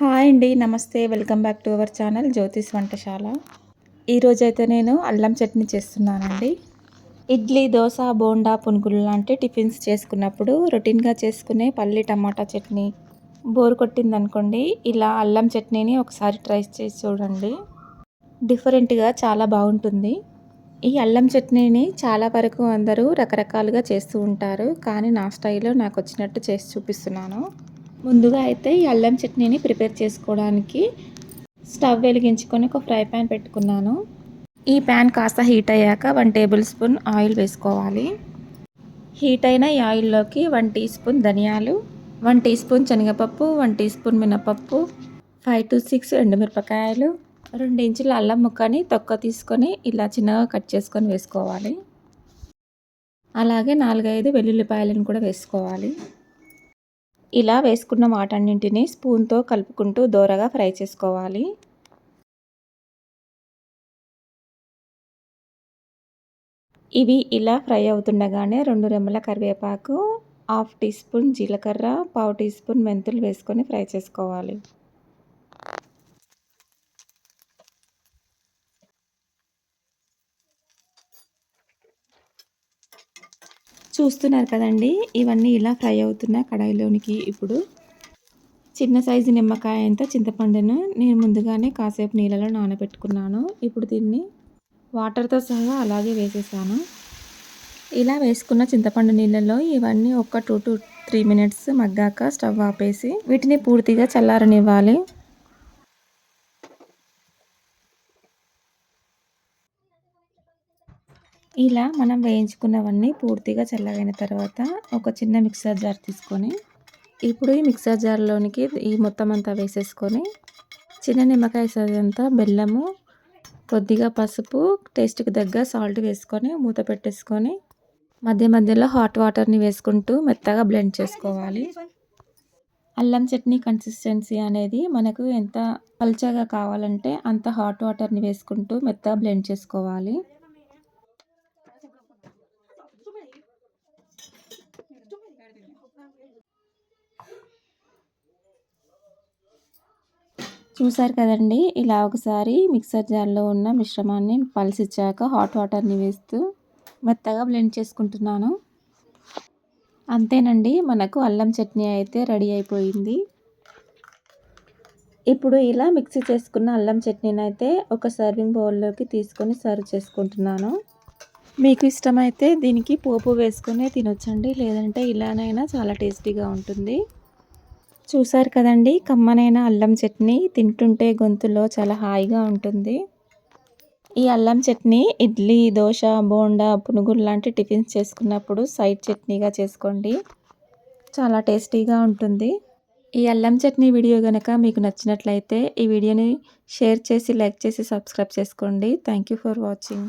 Hi అండి. నమస్తే. Welcome back to our channel జ్యోతిష్ వంటశాల. ఈరోజైతే నేను అల్లం చట్నీ చేస్తున్నానండి. ఇడ్లీ, దోస, బోండా, పునుగులు లాంటి టిఫిన్స్ చేసుకున్నప్పుడు రొటీన్‌గా చేసుకునే పల్లి టమాటా చట్నీ బోర్ కొట్టిందనుకోండి, ఇలా అల్లం చట్నీని ఒకసారి ట్రై చేసి చూడండి. డిఫరెంట్‌గా చాలా బాగుంటుంది. ఈ అల్లం చట్నీని చాలా వరకు అందరూ రకరకాలుగా చేస్తూ ఉంటారు. కానీ నా స్టైల్‌లో నాకొచ్చినట్టు చేసి చూపిస్తున్నాను. ముందుగా అయితే ఈ అల్లం చట్నీని ప్రిపేర్ చేసుకోవడానికి స్టవ్ వెలిగించుకొని ఒక ఫ్రై ప్యాన్ పెట్టుకున్నాను. ఈ ప్యాన్ కాస్త హీట్ అయ్యాక 1 టేబుల్ స్పూన్ ఆయిల్ వేసుకోవాలి. హీట్ అయిన ఈ ఆయిల్లోకి 1 టీ స్పూన్ ధనియాలు, 1 టీ స్పూన్ శనగపప్పు, 1 టీ స్పూన్ మినపప్పు, 5 to 6 ఎండుమిరపకాయలు, 2 ఇంచుల అల్లం ముక్కని తొక్క తీసుకొని ఇలా చిన్నగా కట్ చేసుకొని వేసుకోవాలి. అలాగే 4, 5 వెల్లుల్లిపాయలను కూడా వేసుకోవాలి. ఇలా వేసుకున్న వాటన్నింటినీ స్పూన్తో కలుపుకుంటూ దోరగా ఫ్రై చేసుకోవాలి. ఇవి ఇలా ఫ్రై అవుతుండగానే 2 రెమ్మల కరివేపాకు, హాఫ్ టీ స్పూన్ జీలకర్ర, పావు టీ స్పూన్ మెంతులు వేసుకొని ఫ్రై చేసుకోవాలి. చూస్తున్నారు కదండి, ఇవన్నీ ఇలా ఫ్రై అవుతున్న కడాయిలోనికి ఇప్పుడు చిన్న సైజు నిమ్మకాయ అంత చింతపండును నేను ముందుగానే కాసేపు నీళ్ళలో నానబెట్టుకున్నాను. ఇప్పుడు దీన్ని వాటర్తో సహా అలాగే వేసేసాను. ఇలా వేసుకున్న చింతపండు నీళ్ళలో ఇవన్నీ ఒక 2 to 3 మినిట్స్ మగ్గాక స్టవ్ ఆపేసి వీటిని పూర్తిగా చల్లారనివ్వాలి. ఇలా మనం వేయించుకున్నవన్నీ పూర్తిగా చల్లగైన తర్వాత ఒక చిన్న మిక్సర్ జార్ తీసుకొని ఇప్పుడు ఈ మిక్సర్ జార్లోనికి ఈ మొత్తం అంతా వేసేసుకొని చిన్న నిమ్మకాయ సైజ్ అంతా బెల్లము, కొద్దిగా పసుపు, టేస్ట్‌కి తగ్గ సాల్ట్ వేసుకొని మూత పెట్టేసుకొని మధ్య మధ్యలో హాట్ వాటర్ని వేసుకుంటూ మెత్తగా బ్లెండ్ చేసుకోవాలి. అల్లం చట్నీ కన్సిస్టెన్సీ అనేది మనకు ఎంత పల్చగా కావాలంటే అంత హాట్ వాటర్ని వేసుకుంటూ మెత్తగా బ్లెండ్ చేసుకోవాలి. చూసారు కదండి, ఇలా ఒకసారి మిక్సర్ జార్లో ఉన్న మిశ్రమాన్ని పల్సిచ్చాక హాట్ వాటర్ని వేస్తూ మెత్తగా బ్లెండ్ చేసుకుంటున్నాను. అంతేనండి, మనకు అల్లం చట్నీ అయితే రెడీ అయిపోయింది. ఇప్పుడు ఇలా మిక్సీ చేసుకున్న అల్లం చట్నీని అయితే ఒక సర్వింగ్ బౌల్లోకి తీసుకొని సర్వ్ చేసుకుంటున్నాను. మీకు ఇష్టమైతే దీనికి పోపు వేసుకొని తినొచ్చండి, లేదంటే ఇలానైనా చాలా టేస్టీగా ఉంటుంది. చూసారు కదండి, కమ్మనైన అల్లం చట్నీ తింటుంటే గొంతులో చాలా హాయిగా ఉంటుంది. ఈ అల్లం చట్నీ ఇడ్లీ, దోశ, బోండా, పునుగులు లాంటి టిఫిన్స్ చేసుకున్నప్పుడు సైడ్ చట్నీగా చేసుకోండి, చాలా టేస్టీగా ఉంటుంది. ఈ అల్లం చట్నీ వీడియో కనుక మీకు నచ్చినట్లయితే ఈ వీడియోని షేర్ చేసి, లైక్ చేసి, సబ్స్క్రైబ్ చేసుకోండి. Thank you for watching.